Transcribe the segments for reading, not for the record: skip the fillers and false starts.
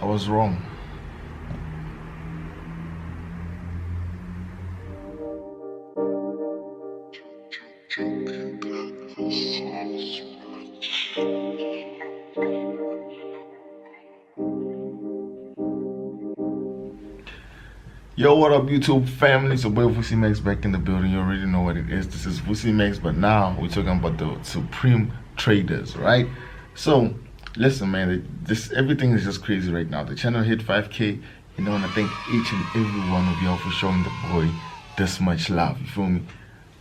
was wrong. Yo, what up, YouTube family? It's your boy Vusi Max back in the building. You already know what it is. This is Vusi Max, but now we're talking about the supreme traders, right? So, listen, man, everything is just crazy right now. The channel hit 5K, you know, and I thank each and every one of y'all for showing the boy this much love. You feel me?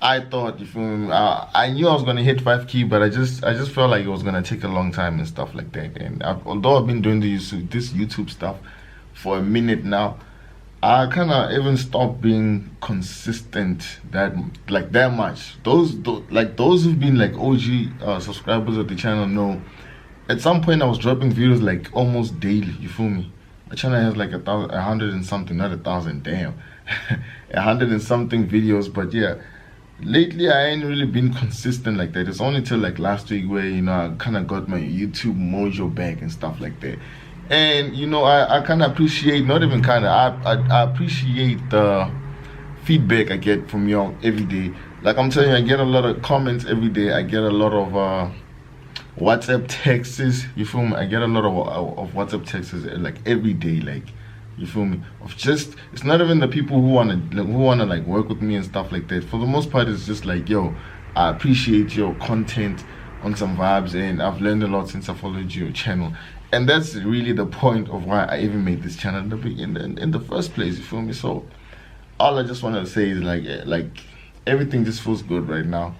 I thought, you feel me? I knew I was gonna hit 5K, but I just felt like it was gonna take a long time and stuff like that. And although I've been doing this YouTube stuff for a minute now, I kind of even stopped being consistent that much. Those who've been like OG subscribers of the channel know. At some point, I was dropping videos like almost daily. You feel me? My channel has like 100 and something, not 1,000. Damn, 100 and something videos. But yeah, lately I ain't really been consistent like that. It's only till like last week where, you know, I kind of got my YouTube mojo back and stuff like that. And you know, I kind of appreciate, not even kind of, I appreciate the feedback I get from y'all every day. Like I'm telling you, I get a lot of comments every day. I get a lot of WhatsApp texts. You feel me? I get a lot of WhatsApp texts like every day. Like, you feel me? Of just, it's not even the people who wanna like work with me and stuff like that. For the most part, it's just like, yo, I appreciate your content on some vibes, and I've learned a lot since I followed your channel. And that's really the point of why I even made this channel in the first place. You feel me? So all I just wanted to say is like everything just feels good right now.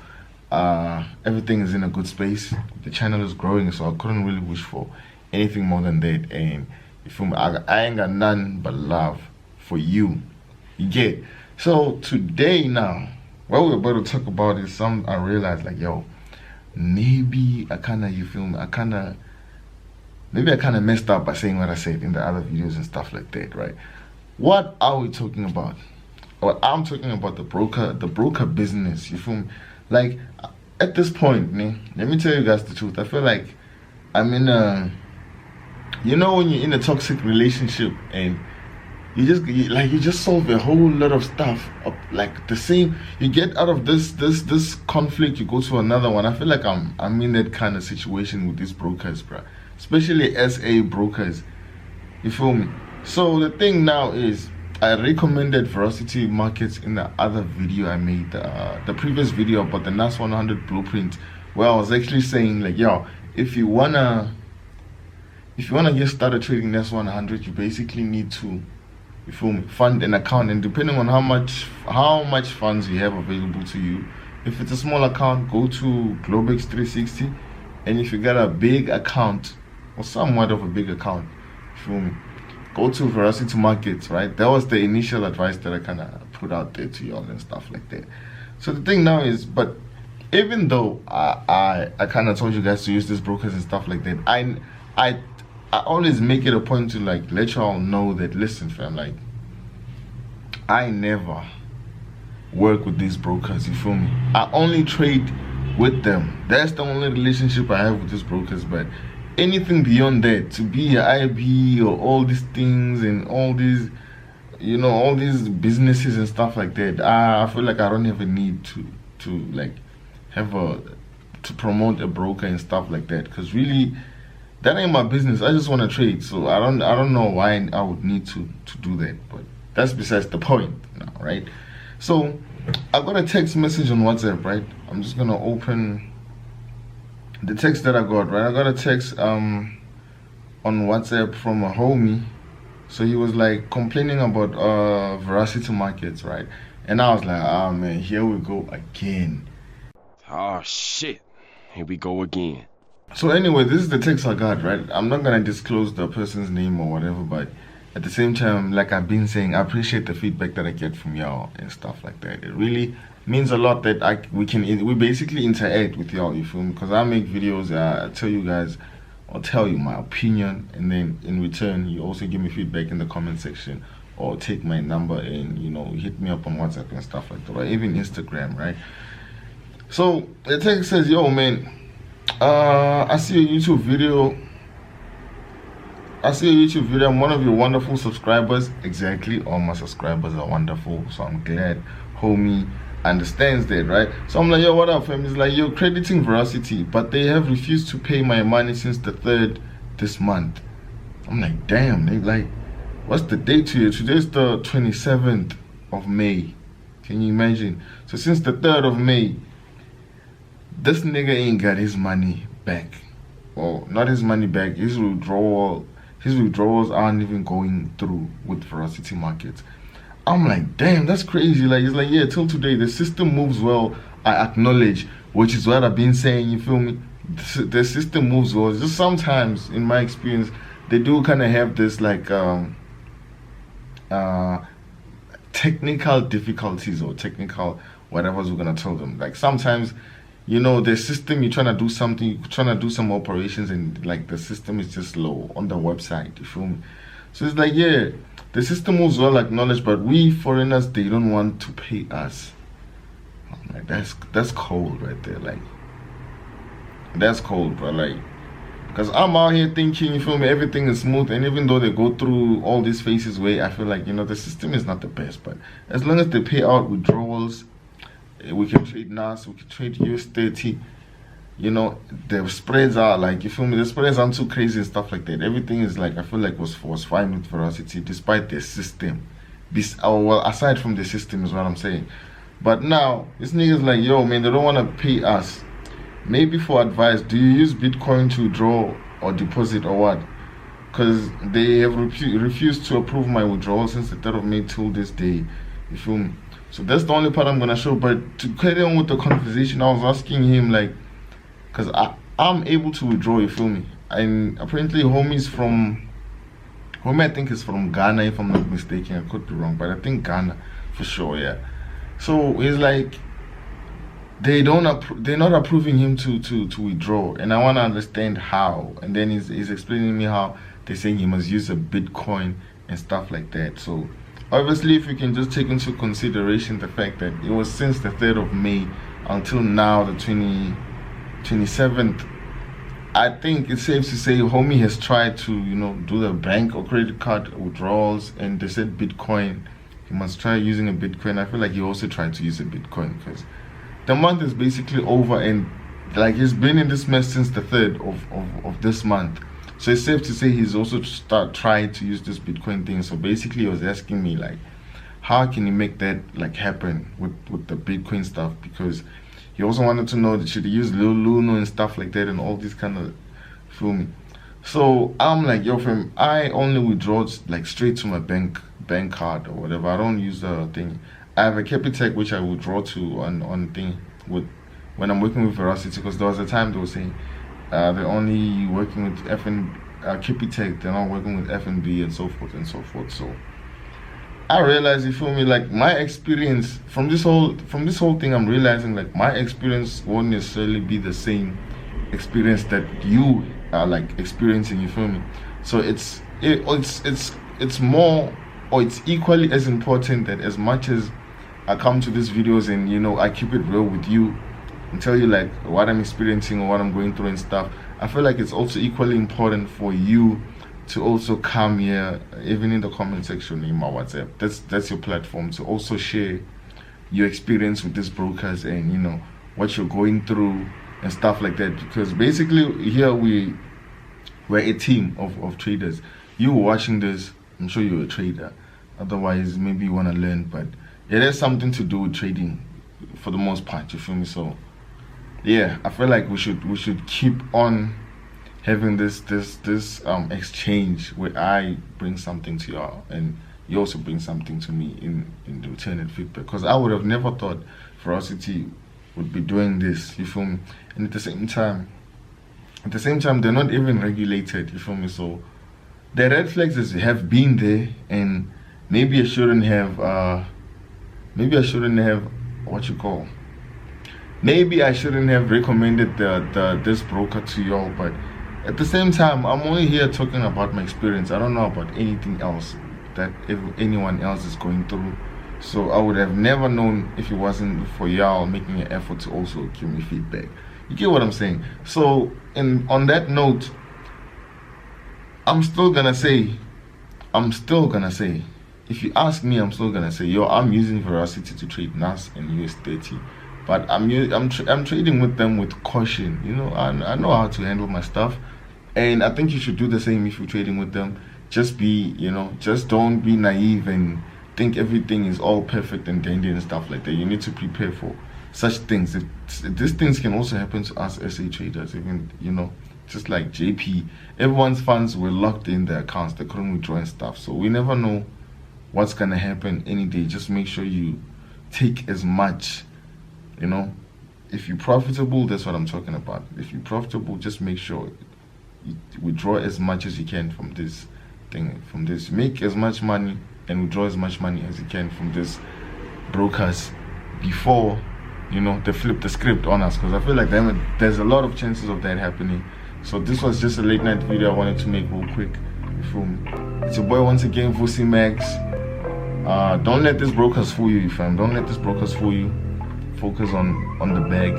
Everything is in a good space. The channel is growing, so I couldn't really wish for anything more than that. And you feel me? I ain't got none but love for you. You get? So today now, what we're about to talk about is something I realized, like, yo, maybe I kind of, you feel me? Maybe I kind of messed up by saying what I said in the other videos and stuff like that, right? What are we talking about? Well, I'm talking about the broker business. You feel me? Like, at this point, let me tell you guys the truth. I feel like I'm in a, you know, when you're in a toxic relationship and you just solve a whole lot of stuff, like the same. You get out of this conflict, you go to another one. I feel like I'm in that kind of situation with these brokers, bruh. Especially SA brokers. You feel me? So the thing now is, I recommended Veracity Markets in the other video I made, the previous video about the NASDAQ 100 blueprint, where I was actually saying, like, yo, if you wanna get started trading NASDAQ 100, you basically need to, you feel me, fund an account, and depending on how much funds you have available to you, if it's a small account, go to Globex 360, and if you got a big account or somewhat of a big account, you feel me, go to Veracity Markets, right? That was the initial advice that I kind of put out there to y'all and stuff like that. So the thing now is, but even though I kind of told you guys to use these brokers and stuff like that, I always make it a point to like let y'all know that, listen fam, like, I never work with these brokers, you feel me? I only trade with them. That's the only relationship I have with these brokers. But anything beyond that, to be an IB or all these things and all these, you know, all these businesses and stuff like that, I feel like I don't have a need to like to promote a broker and stuff like that, because really that ain't my business. I just want to trade. So I don't know why I would need to do that, but that's besides the point now, right? So I got a text message on WhatsApp, right? I'm just gonna open the text that I got, right? I got a text on WhatsApp from a homie. So he was like complaining about Veracity Markets, right? And I was like, ah, man, here we go again. Oh shit, here we go again. So anyway, this is the text I got, right? I'm not gonna disclose the person's name or whatever, but at the same time, like I've been saying, I appreciate the feedback that I get from y'all and stuff like that. It really means a lot that we basically interact with y'all, you feel me? Because I make videos, I tell you guys, or tell you my opinion, and then in return, you also give me feedback in the comment section, or take my number and, you know, hit me up on WhatsApp and stuff like that, or even Instagram, right? So the text says, yo man, I see a YouTube video I see a YouTube video. I'm one of your wonderful subscribers. Exactly, all my subscribers are wonderful, so I'm glad homie understands that, right? So I'm like, yo, what up, fam? He's like, yo, crediting Veracity, but they have refused to pay my money since the 3rd this month. I'm like, damn, they like, what's the date here? Today's the 27th of May. Can you imagine? So since the 3rd of May, this nigga ain't got his money back. Well, not his money back. His withdrawals aren't even going through with Veracity Markets. I'm like, damn, that's crazy. Like, it's like, yeah, till today the system moves well. I acknowledge, which is what I've been saying. You feel me? The system moves well. It's just sometimes, in my experience, they do kind of have this like technical difficulties or technical whatever's we're gonna tell them. Like sometimes, you know, the system, you're trying to do something, you're trying to do some operations, and like the system is just slow on the website. You feel me? So it's like, yeah, the system was well acknowledged, but we foreigners, they don't want to pay us. I'm like, that's cold right there. Like, that's cold, bro. Like, because I'm out here thinking, you feel me, everything is smooth, and even though they go through all these phases where I feel like, you know, the system is not the best, but as long as they pay out withdrawals, we can trade NAS, we can trade US30, you know, the spreads are like, you feel me, the spreads aren't too crazy and stuff like that. Everything is like, I feel like was fine with Veracity despite their system. Well, aside from the system is what I'm saying. But now, this nigga's like, yo, man, they don't want to pay us. Maybe for advice, do you use Bitcoin to withdraw or deposit or what? Because they have refused to approve my withdrawal since the 3rd of May till this day. You feel me? So that's the only part I'm going to show. But to carry on with the conversation, I was asking him, like, because I'm able to withdraw, you feel me? And apparently homie I think is from Ghana, if I'm not mistaken. I could be wrong, but I think Ghana for sure, yeah. So he's like, they're not approving him to withdraw, and I want to understand how. And then he's explaining to me how they're saying he must use a Bitcoin and stuff like that. So obviously, if you can just take into consideration the fact that it was since the 3rd of May until now, the 27th, I think it's safe to say homie has tried to, you know, do the bank or credit card withdrawals, and they said Bitcoin, he must try using a Bitcoin. I feel like he also tried to use a Bitcoin because the month is basically over, and like he's been in this mess since the 3rd of this month. So it's safe to say he's also trying to use this Bitcoin thing. So basically he was asking me like, how can you make that like happen with the Bitcoin stuff? Because he also wanted to know that should he use Luna and stuff like that and all these kind of, feel me? So I'm like, yo fam, I only withdraw like straight to my bank card or whatever. I don't use the thing. I have a Capitec which I withdraw to on thing with when I'm working with Veracity, because there was a time they were saying they're only working with Capitec, they're not working with FNB and so forth and so forth. So I realize, you feel me, like my experience from this whole thing, I'm realizing like my experience won't necessarily be the same experience that you are like experiencing, you feel me? So it's more, or it's equally as important that as much as I come to these videos and, you know, I keep it real with you and tell you like what I'm experiencing or what I'm going through and stuff, I feel like it's also equally important for you to also come here, even in the comment section in my WhatsApp. That's your platform to also share your experience with these brokers and, you know, what you're going through and stuff like that. Because basically here we're a team of traders. You watching this, I'm sure you're a trader. Otherwise, maybe you want to learn, but it has something to do with trading for the most part, you feel me? So yeah, I feel like we should keep on having this exchange where I bring something to y'all and you also bring something to me in the return and feedback, because I would have never thought Veracity would be doing this, you feel me? And at the same time they're not even regulated, you feel me? So the red flags have been there, and maybe I shouldn't have maybe I shouldn't have recommended this broker to y'all. But at the same time, I'm only here talking about my experience. I don't know about anything else that anyone else is going through. So I would have never known if it wasn't for y'all making an effort to also give me feedback. You get what I'm saying? So on that note, I'm still gonna say, if you ask me, I'm still gonna say, yo, I'm using Veracity to trade NAS and US30, but I'm trading with them with caution. You know, I know how to handle my stuff, and I think you should do the same if you're trading with them. Just just don't be naive and think everything is all perfect and dandy and stuff like that. You need to prepare for such things. These things can also happen to us SA traders, even, just like JP. Everyone's funds were locked in their accounts, they couldn't withdraw and stuff. So we never know what's gonna happen any day. Just make sure you take as much, if you're profitable, that's what I'm talking about. If you're profitable, just make sure you withdraw as much as you can from this thing, make as much money and withdraw as much money as you can from this brokers before they flip the script on us, because I feel like there's a lot of chances of that happening. So this was just a late night video I wanted to make real quick. It's your boy once again, Vusi Max. Don't let these brokers fool you, fam. Don't let these brokers fool you. Focus on the bag,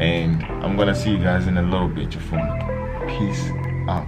and I'm gonna see you guys in a little bit. Peace out.